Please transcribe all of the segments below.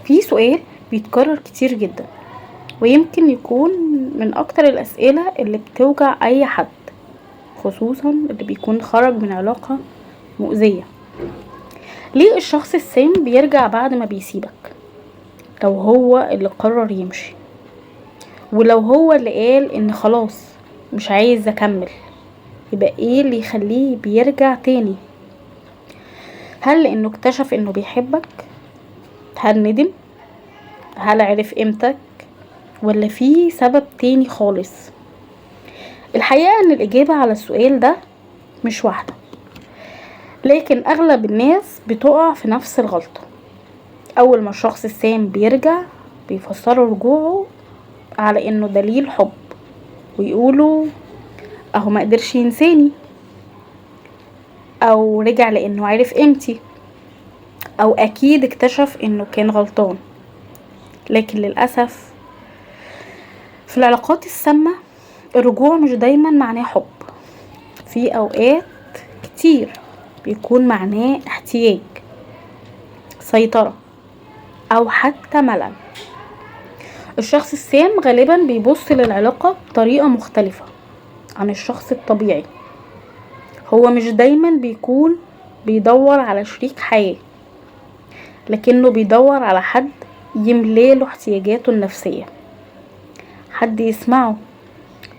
في سؤال بيتكرر كتير جدا، ويمكن يكون من اكتر الاسئلة اللي بتوجع اي حد، خصوصا اللي بيكون خرج من علاقة مؤذية. ليه الشخص السام بيرجع بعد ما بيسيبك لو هو اللي قرر يمشي، ولو هو اللي قال ان خلاص مش عايز اكمل؟ يبقى ايه اللي يخليه بيرجع تاني؟ هل لانه اكتشف انه بيحبك؟ هل ندم؟ هل عرف قيمتك؟ ولا في سبب تاني خالص؟ الحقيقة ان الاجابة على السؤال ده مش واحدة، لكن اغلب الناس بتقع في نفس الغلطة. اول ما الشخص السام بيرجع بيفسروا رجوعه على انه دليل حب، ويقولوا اهو ما قدرش ينساني، او رجع لانه عرف قيمتي، او اكيد اكتشف انه كان غلطان. لكن للأسف في العلاقات السامة الرجوع مش دايما معناه حب. في اوقات كتير بيكون معناه احتياج، سيطرة، او حتى ملل. الشخص السام غالبا بيبص للعلاقة بطريقة مختلفة عن الشخص الطبيعي. هو مش دايما بيكون بيدور على شريك حياة، لكنه بيدور على حد يملاله احتياجاته النفسية، حد يسمعه،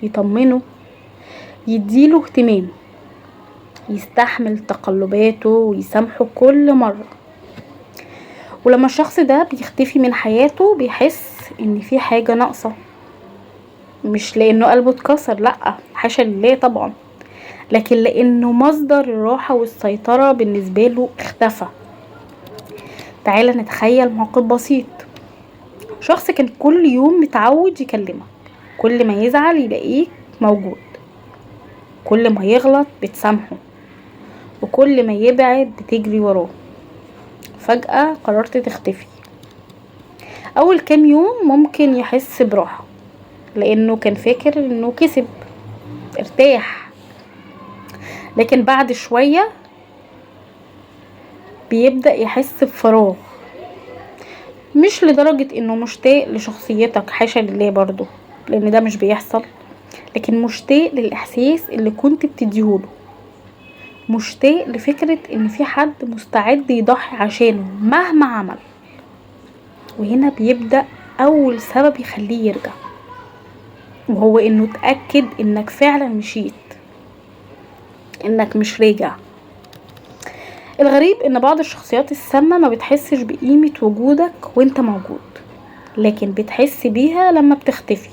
يطمنه، يديله اهتمام، يستحمل تقلباته ويسامحه كل مرة. ولما الشخص ده بيختفي من حياته بيحس ان في حاجة ناقصة، مش لانه قلبه اتكسر، لأ حاشا لله طبعا، لكن لانه مصدر الراحة والسيطرة بالنسبة له اختفى. تعالى نتخيل موقف بسيط. شخص كان كل يوم متعود يكلمك، كل ما يزعل يلاقيك موجود، كل ما يغلط بتسامحه، وكل ما يبعد بتجري وراه. فجأة قررت تختفي. اول كام يوم ممكن يحس براحة، لانه كان فاكر انه كسب، ارتاح. لكن بعد شوية بيبدأ يحس بفراغ، مش لدرجة انه مشتاق لشخصيتك، حاشا لله برضو، لان ده مش بيحصل، لكن مشتاق للاحساس اللي كنت بتديهوله، مشتاق لفكرة ان في حد مستعد يضحي عشانه مهما عمل. وهنا بيبدأ اول سبب يخليه يرجع، وهو انه اتأكد انك فعلا مشيت، انك مش راجع. الغريب ان بعض الشخصيات السامة ما بتحسش بقيمة وجودك وانت موجود، لكن بتحس بيها لما بتختفي.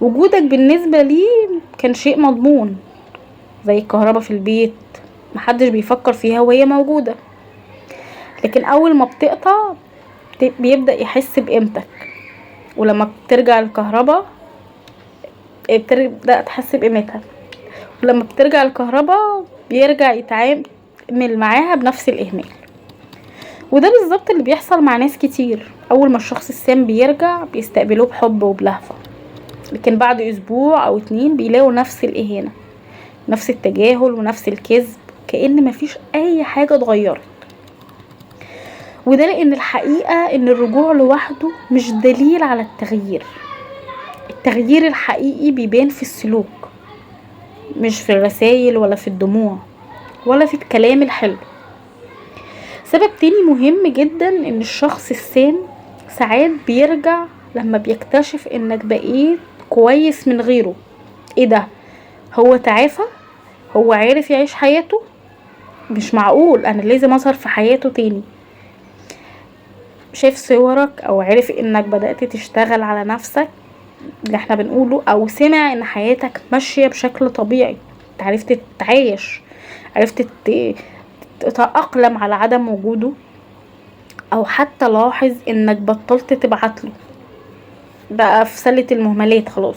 وجودك بالنسبة ليه كان شيء مضمون، زي الكهرباء في البيت، محدش بيفكر فيها وهي موجودة. لكن اول ما بتقطع بيبدأ يحس بقيمتك، ولما بترجع الكهرباء بتبدأ تحس بقيمتها، ولما بترجع الكهرباء بيرجع يتعامل معاها بنفس الإهمال. وده بالظبط اللي بيحصل مع ناس كتير. اول ما الشخص السام بيرجع بيستقبلوه بحب وبلهفة، لكن بعد اسبوع او 2 بيلاقوا نفس الاهانة، نفس التجاهل ونفس الكذب، كأن مفيش اي حاجة اتغيرت. وده لان الحقيقة ان الرجوع لوحده مش دليل على التغيير. التغيير الحقيقي بيبان في السلوك، مش في الرسائل ولا في الدموع ولا في الكلام الحلو. سبب تاني مهم جدا ان الشخص السام ساعات بيرجع لما بيكتشف انك بقيت كويس من غيره. ايه ده؟ هو تعافى؟ هو عارف يعيش حياته؟ مش معقول انا لازم اظهر في حياته تاني. شاف صورك او عارف انك بدأت تشتغل على نفسك، اللي احنا بنقوله، او سمع ان حياتك ماشية بشكل طبيعي، عرفت تتعايش، عرفت تتأقلم على عدم وجوده، او حتى لاحظ انك بطلت تبعتله، بقى في سلة المهملات خلاص.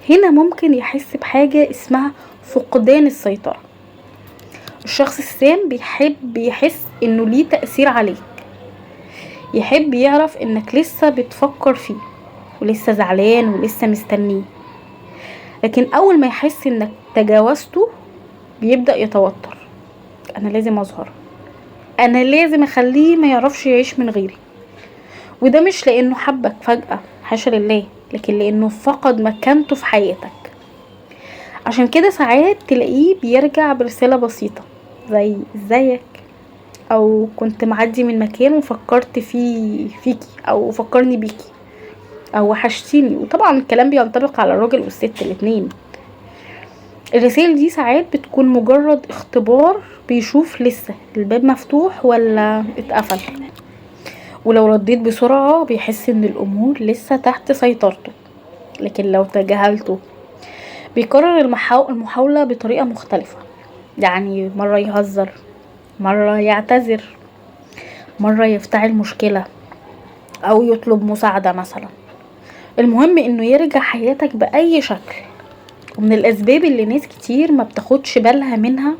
هنا ممكن يحس بحاجة اسمها فقدان السيطرة. الشخص السام بيحب يحس انه ليه تأثير عليك، يحب يعرف انك لسه بتفكر فيه ولسه زعلان ولسه مستنيه. لكن اول ما يحس انك تجاوزته بيبدأ يتوتر. انا لازم اظهر، انا لازم اخليه ما يعرفش يعيش من غيري، وده مش لانه حبك فجأة، حاشا لله، لكن لانه فقد مكانته في حياتك. عشان كده ساعات تلاقيه بيرجع برسالة بسيطة زي ازيك، او كنت معدي من مكان وفكرت فيكي، او فكرني بيكي، او وحشتيني. وطبعا الكلام بينطبق على الراجل والست الاتنين. الرسائل دي ساعات بتكون مجرد اختبار، بيشوف لسه الباب مفتوح ولا اتقفل. ولو رديت بسرعة بيحس ان الامور لسه تحت سيطرته، لكن لو تجاهلته بيكرر المحاولة بطريقة مختلفة. يعني مرة يهزر، مرة يعتذر، مرة يفتعل مشكلة، او يطلب مساعدة مثلا. المهم انه يرجع حياتك بأي شكل. ومن الاسباب اللي ناس كتير ما بتاخدش بالها منها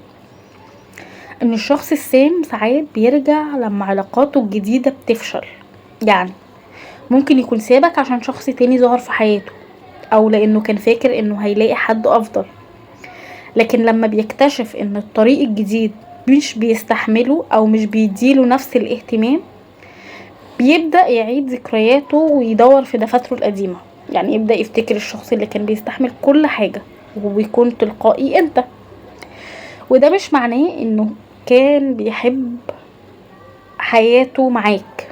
ان الشخص السام ساعات بيرجع لما علاقاته الجديدة بتفشل. يعني ممكن يكون سابك عشان شخص تاني ظهر في حياته، او لانه كان فاكر انه هيلاقي حد افضل. لكن لما بيكتشف ان الطريق الجديد مش بيستحمله او مش بيديله نفس الاهتمام، بيبدأ يعيد ذكرياته ويدور في دفاتره القديمة. يعني يبدأ يفتكر الشخص اللي كان بيستحمل كل حاجة وبيكون تلقائي انت. وده مش معناه انه كان بيحب حياته معاك،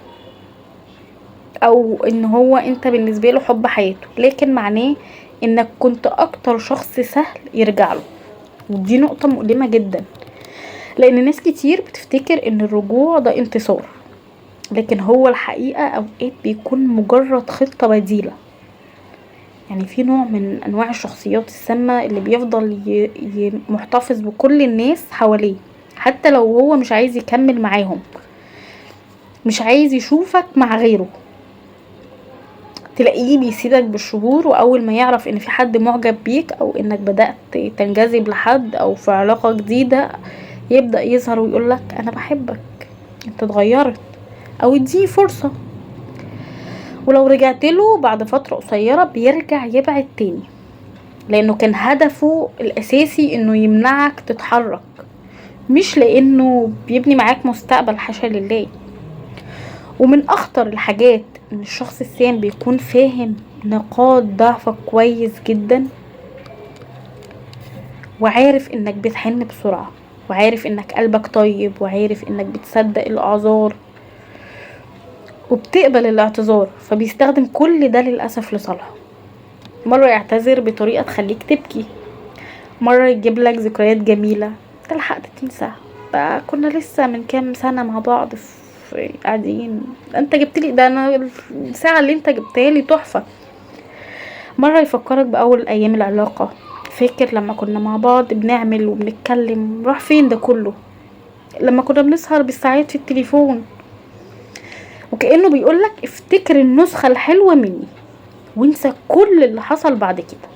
او ان هو انت بالنسبة له حب حياته، لكن معناه انك كنت اكتر شخص سهل يرجع له. ودي نقطة مؤلمة جدا، لان ناس كتير بتفتكر ان الرجوع ده انتصار، لكن هو الحقيقة اوقات بيكون مجرد خطة بديلة. يعني في نوع من انواع الشخصيات السامة اللي بيفضل محتفظ بكل الناس حواليه، حتى لو هو مش عايز يكمل معاهم، مش عايز يشوفك مع غيره. تلاقيه بيسيبك بالشهور، واول ما يعرف ان في حد معجب بيك، او انك بدأت تنجذب لحد او في علاقة جديدة، يبدأ يظهر ويقولك انا بحبك، انت اتغيرت، او اديني فرصة. ولو رجعت له بعد فترة قصيرة بيرجع يبعد تاني، لانه كان هدفه الاساسي انه يمنعك تتحرك، مش لانه بيبني معاك مستقبل، حاشا لله. ومن اخطر الحاجات ان الشخص السام بيكون فاهم نقاط ضعفك كويس جدا، وعارف انك بتحن بسرعة، وعارف انك قلبك طيب، وعارف انك بتصدق الاعذار وبتقبل الاعتذار، فبيستخدم كل ده للأسف لصالحه. مرة يعتذر بطريقة تخليك تبكي، مرة يجيب لك ذكريات جميلة تلحق تنساها، ده كنا لسه من كام سنة مع بعض في قاعدين، انت جبتلي ده، انا الساعة اللي انت جبتها لي تحفة. مرة يفكرك بأول أيام العلاقة، فاكر لما كنا مع بعض بنعمل وبنتكلم، راح فين ده كله؟ لما كنا بنسهر بالساعات في التليفون. وكأنه بيقولك افتكر النسخة الحلوة مني، وانسى كل اللي حصل بعد كده.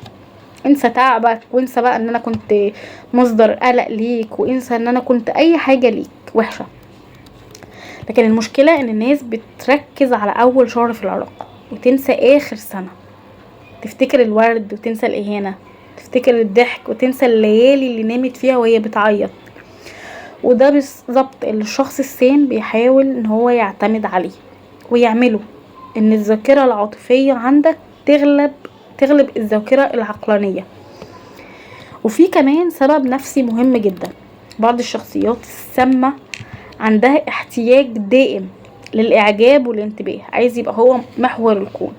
انسى تعبك، وانسى بقى ان انا كنت مصدر قلق ليك، وانسى ان انا كنت اي حاجة ليك وحشة. لكن المشكلة ان الناس بتركز على اول شهر في العلاقة وتنسى اخر سنة، تفتكر الورد وتنسى الاهانة، تفتكر الضحك وتنسى الليالي اللي نامت فيها وهي بتعيط. وده بالظبط اللي الشخص السام بيحاول ان هو يعتمد عليه ويعمله، ان الذاكرة العاطفية عندك تغلب الذاكرة العقلانية. وفي كمان سبب نفسي مهم جدا، بعض الشخصيات السامة عندها احتياج دائم للاعجاب والانتباه، عايز يبقى هو محور الكون.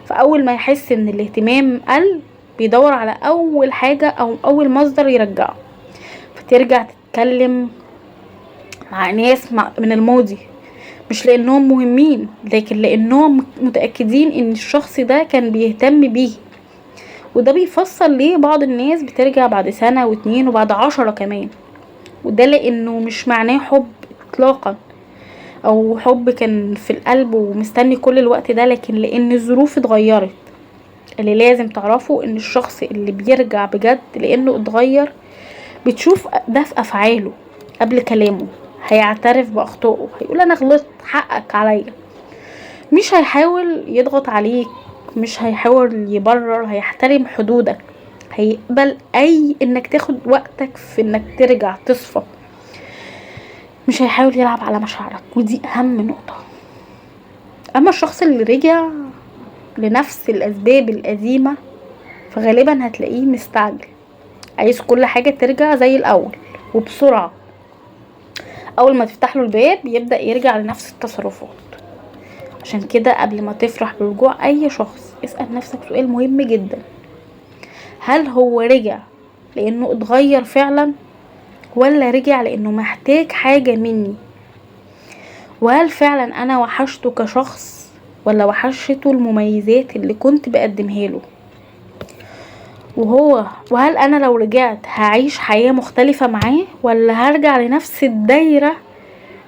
فاول ما يحس ان الاهتمام قل، بيدور على اول حاجة او اول مصدر يرجعه. فترجع تتكلم مع ناس من الماضي، مش لانهم مهمين، لكن لانهم متأكدين ان الشخص ده كان بيهتم بيه. وده بيفسر ليه بعض الناس بترجع بعد سنة واتنين وبعد 10 كمان. وده لانه مش معناه حب اطلاقا، او حب كان في القلب ومستني كل الوقت ده، لكن لان الظروف اتغيرت. اللي لازم تعرفه ان الشخص اللي بيرجع بجد لانه اتغير، بتشوف ده في افعاله قبل كلامه. هيعترف باخطائه، هيقول انا غلطت، حقك عليا. مش هيحاول يضغط عليك، مش هيحاول يبرر، هيحترم حدودك، هيقبل انك تاخد وقتك في انك ترجع تصفى. مش هيحاول يلعب على مشاعرك، ودي اهم نقطة. اما الشخص اللي رجع لنفس الاسباب القديمة فغالبا هتلاقيه مستعجل، عايز كل حاجة ترجع زي الاول وبسرعة. اول ما تفتح له الباب يبدأ يرجع لنفس التصرفات. عشان كده قبل ما تفرح برجوع اي شخص اسأل نفسك سؤال مهم جدا: هل هو رجع لانه اتغير فعلا، ولا رجع لانه محتاج حاجة مني؟ وهل فعلا انا وحشته كشخص، ولا وحشته المميزات اللي كنت بقدمها له؟ وهل انا لو رجعت هعيش حياة مختلفة معاه، ولا هرجع لنفس الدايرة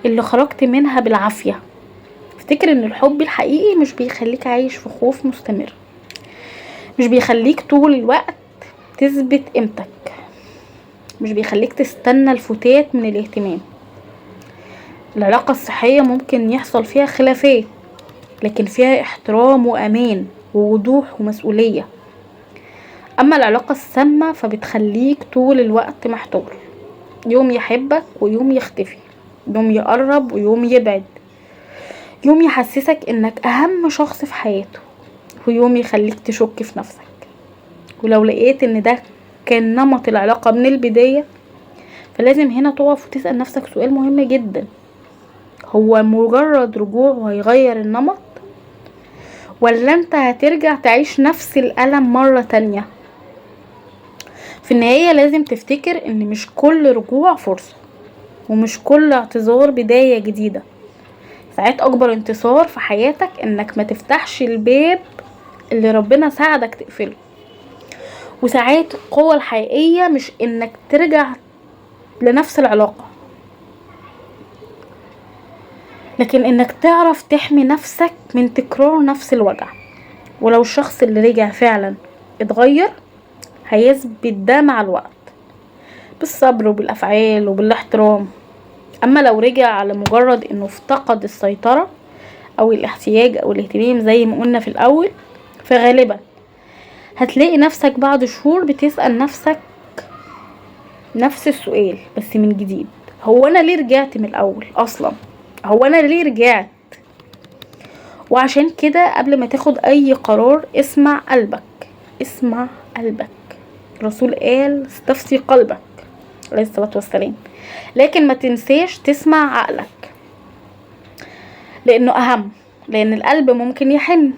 اللي خرجت منها بالعافية؟ افتكر ان الحب الحقيقي مش بيخليك عايش في خوف مستمر، مش بيخليك طول الوقت تثبت قيمتك، مش بيخليك تستنى الفتات من الاهتمام. العلاقة الصحية ممكن يحصل فيها خلافات، لكن فيها احترام وامان ووضوح ومسؤولية. اما العلاقة السامة فبتخليك طول الوقت محتار، يوم يحبك ويوم يختفي، يوم يقرب ويوم يبعد، يوم يحسسك انك اهم شخص في حياته ويوم يخليك تشك في نفسك. ولو لقيت ان ده كان نمط العلاقة من البداية فلازم هنا تقف وتسأل نفسك سؤال مهم جدا: هو مجرد رجوع وهيغير النمط، ولا انت هترجع تعيش نفس الألم مرة تانية؟ في النهاية لازم تفتكر ان مش كل رجوع فرصة، ومش كل اعتذار بداية جديدة. ساعات اكبر انتصار في حياتك انك ما تفتحش الباب اللي ربنا ساعدك تقفله. وساعات القوة الحقيقية مش انك ترجع لنفس العلاقة، لكن انك تعرف تحمي نفسك من تكرار نفس الوجع. ولو الشخص اللي رجع فعلا اتغير هيثبت ده مع الوقت، بالصبر وبالافعال وبالاحترام. اما لو رجع على مجرد انه افتقد السيطرة او الاحتياج او الاهتمام زي ما قلنا في الاول، فغالبا هتلاقي نفسك بعد شهور بتسأل نفسك نفس السؤال بس من جديد: هو انا ليه رجعت من الاول اصلا؟ هو انا ليه رجعت؟ وعشان كده قبل ما تاخد اي قرار اسمع قلبك، اسمع قلبك. الرسول قال: استفسي قلبك عليه الصلاة والسلام. لكن ما تنساش تسمع عقلك، لانه اهم. لان القلب ممكن يحن،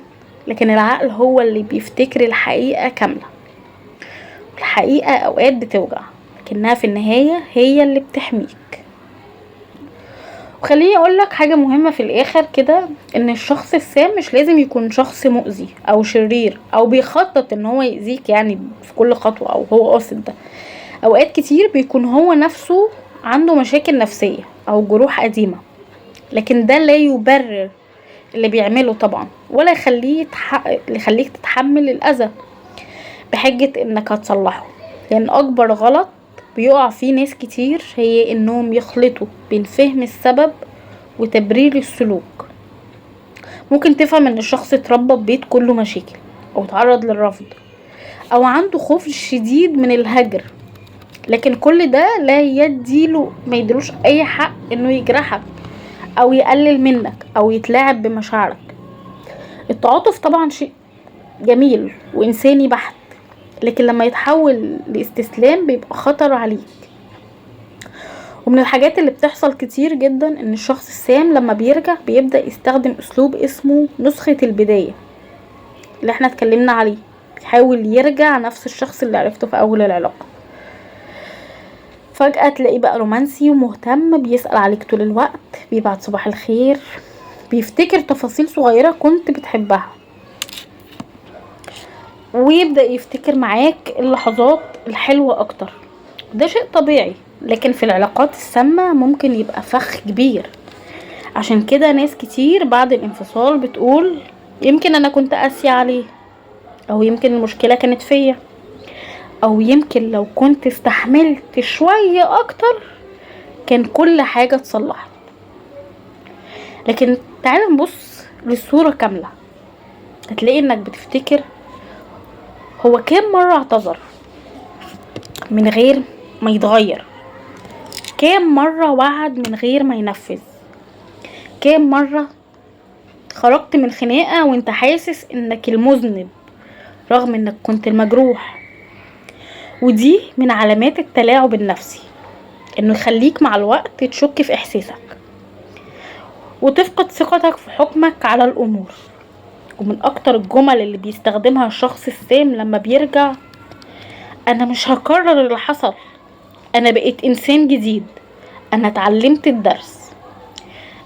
لكن العقل هو اللي بيفتكر الحقيقة كاملة. الحقيقة اوقات بتوجع، لكنها في النهاية هي اللي بتحميك. وخليني اقولك حاجة مهمة في الاخر كده: ان الشخص السام مش لازم يكون شخص مؤذي او شرير او بيخطط ان هو يأذيك يعني في كل خطوة او هو قاصد ده. اوقات كتير بيكون هو نفسه عنده مشاكل نفسية او جروح قديمة، لكن ده لا يبرر اللي بيعمله طبعا، ولا يخليك تتحمل الاذى بحجة انك هتصلحه. لان اكبر غلط بيقع فيه ناس كتير هي انهم يخلطوا بين فهم السبب وتبرير السلوك. ممكن تفهم ان الشخص اتربى ببيت كله مشاكل، او تعرض للرفض، او عنده خوف شديد من الهجر، لكن كل ده لا ما يديلوش اي حق انه يجرحك او يقلل منك او يتلاعب بمشاعرك. التعاطف طبعا شيء جميل وانساني بحت، لكن لما يتحول لاستسلام بيبقى خطر عليك. ومن الحاجات اللي بتحصل كتير جدا ان الشخص السام لما بيرجع بيبدأ يستخدم اسلوب اسمه نسخة البداية اللي احنا اتكلمنا عليه. بيحاول يرجع نفس الشخص اللي عرفته في اول العلاقة. فجأة تلاقيه بقى رومانسي ومهتم، بيسأل عليك طول الوقت، بيبعت صباح الخير، بيفتكر تفاصيل صغيرة كنت بتحبها، ويبدأ يفتكر معاك اللحظات الحلوة اكتر. ده شيء طبيعي، لكن في العلاقات السامة ممكن يبقى فخ كبير. عشان كده ناس كتير بعد الانفصال بتقول: يمكن انا كنت قاسية عليه، او يمكن المشكلة كانت فيا، او يمكن لو كنت استحملت شوية اكتر كان كل حاجة اتصلحت. لكن تعال نبص للصورة كاملة، هتلاقي انك بتفتكر هو كام مرة اعتذر من غير ما يتغير، كام مرة وعد من غير ما ينفذ، كام مرة خرجت من خناقة وانت حاسس انك المذنب رغم انك كنت المجروح. ودي من علامات التلاعب النفسي، انه يخليك مع الوقت تشك في احساسك وتفقد ثقتك في حكمك على الامور. ومن اكتر الجمل اللي بيستخدمها الشخص السام لما بيرجع: انا مش هكرر اللي حصل، انا بقيت انسان جديد، انا اتعلمت الدرس.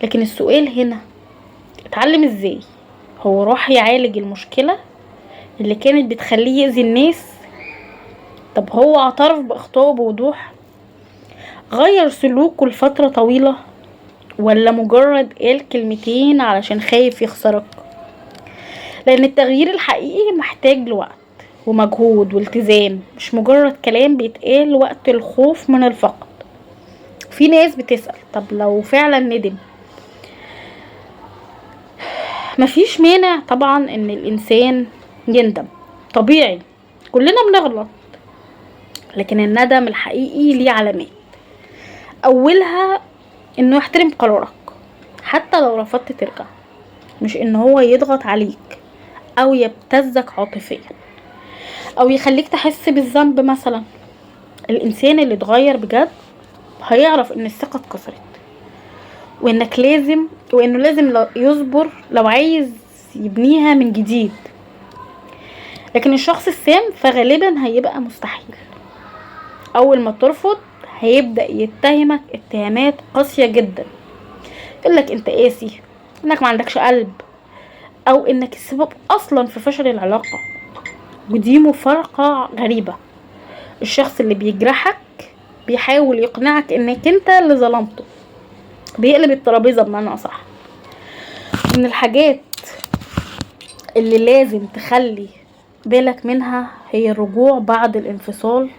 لكن السؤال هنا، اتعلم ازاي؟ هو راح يعالج المشكلة اللي كانت بتخليه يأذي الناس؟ طب هو اعترف باخطائه بوضوح؟ غير سلوكه لفترة طويلة؟ ولا مجرد قال كلمتين علشان خايف يخسرك؟ لان التغيير الحقيقي محتاج لوقت ومجهود والتزام، مش مجرد كلام بيتقال وقت الخوف من الفقد. في ناس بتسأل: طب لو فعلا ندم؟ مفيش مانع طبعا ان الانسان يندم، طبيعي، كلنا بنغلط. لكن الندم الحقيقي ليه علامات. اولها انه يحترم قرارك حتى لو رفضت ترجع، مش ان هو يضغط عليك او يبتزك عاطفيا او يخليك تحس بالذنب مثلا. الانسان اللي اتغير بجد هيعرف ان الثقة اتكسرت، وانه لازم يصبر لو عايز يبنيها من جديد. لكن الشخص السام فغالبا هيبقى مستحيل. اول ما ترفض هيبدأ يتهمك اتهامات قاسية جدا، يقولك انت قاسي، انك ما عندكش قلب، او انك السبب اصلا في فشل العلاقة. ودي مفارقة غريبة. الشخص اللي بيجرحك بيحاول يقنعك انك انت اللي ظلمته، بيقلب الترابيزة بمعنى اصح. من الحاجات اللي لازم تخلي بالك منها هي الرجوع بعد الانفصال،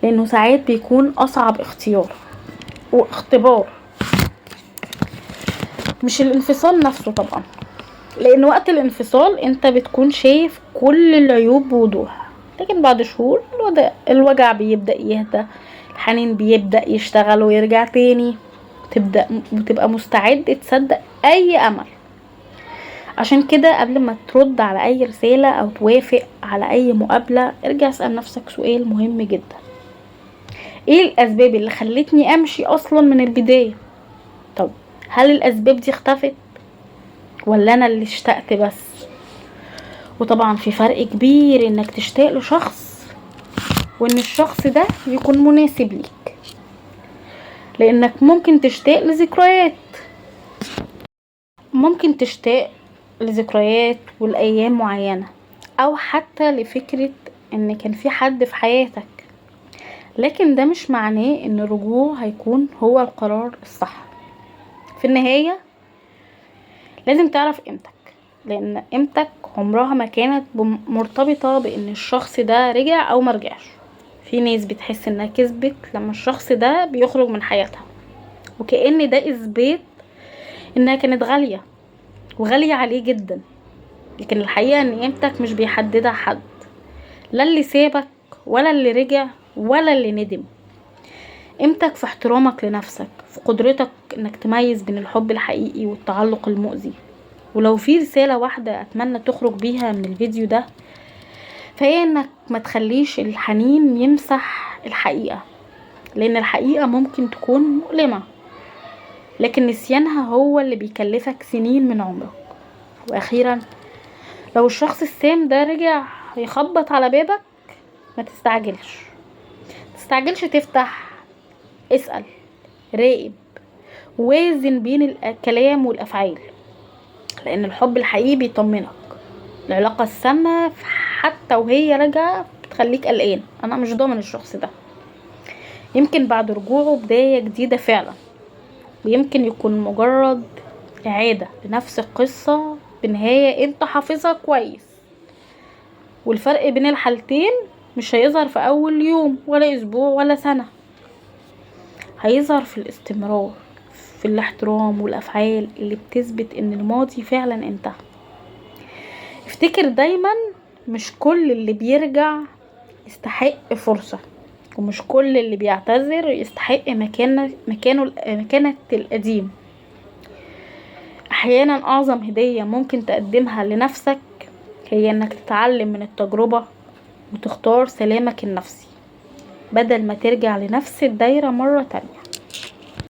لانه ساعات بيكون اصعب اختيار واختبار. مش الانفصال نفسه طبعا، لان وقت الانفصال انت بتكون شايف كل العيوب بوضوح، لكن بعد شهور الوجع بيبدأ يهدى، الحنين بيبدأ يشتغل ويرجع تاني، بتبقى مستعد تصدق اي امل. عشان كده قبل ما ترد على اي رسالة او توافق على اي مقابلة، ارجع اسأل نفسك سؤال مهم جدا: ايه الاسباب اللي خلتني امشي اصلا من البداية؟ طب هل الاسباب دي اختفت ولا انا اللي اشتقت بس؟ وطبعا في فرق كبير انك تشتاق لشخص وان الشخص ده يكون مناسب ليك. لانك ممكن تشتاق لذكريات، ممكن تشتاق لذكريات والايام معينة، او حتى لفكرة ان كان في حد في حياتك. لكن ده مش معناه ان الرجوع هيكون هو القرار الصح. في النهاية لازم تعرف قيمتك، لان قيمتك عمرها ما كانت مرتبطة بان الشخص ده رجع او مرجعش. في ناس بتحس انها كسبت لما الشخص ده بيخرج من حياتها، وكأن ده اثبات انها كانت غالية وغالية عليه جدا. لكن الحقيقة ان قيمتك مش بيحددها حد، لا اللي سابك ولا اللي رجع ولا اللي ندم. قيمتك في احترامك لنفسك، في قدرتك انك تميز بين الحب الحقيقي والتعلق المؤذي. ولو في رسالة واحدة اتمنى تخرج بيها من الفيديو ده، فهي انك ما تخليش الحنين يمسح الحقيقة، لان الحقيقة ممكن تكون مؤلمة، لكن نسيانها هو اللي بيكلفك سنين من عمرك. واخيرا، لو الشخص السام ده رجع يخبط على بابك، ما تستعجلش تفتح. اسأل، راقب، وازن بين الكلام والافعال، لان الحب الحقيقي بيطمنك. العلاقة السامة حتى وهي راجعة بتخليك قلقان: انا مش ضامن الشخص ده. يمكن بعد رجوعه بداية جديدة فعلا، ويمكن يكون مجرد اعادة لنفس القصة بنهاية انت حافظها كويس. والفرق بين الحالتين مش هيظهر في اول يوم ولا اسبوع ولا سنة، هيظهر في الاستمرار، في الاحترام والافعال اللي بتثبت ان الماضي فعلا انتهى. افتكر دايما، مش كل اللي بيرجع يستحق فرصة، ومش كل اللي بيعتذر يستحق مكانة القديم. احيانا اعظم هدية ممكن تقدمها لنفسك هي انك تتعلم من التجربة وتختار سلامك النفسي بدل ما ترجع لنفس الدايرة مرة تانية.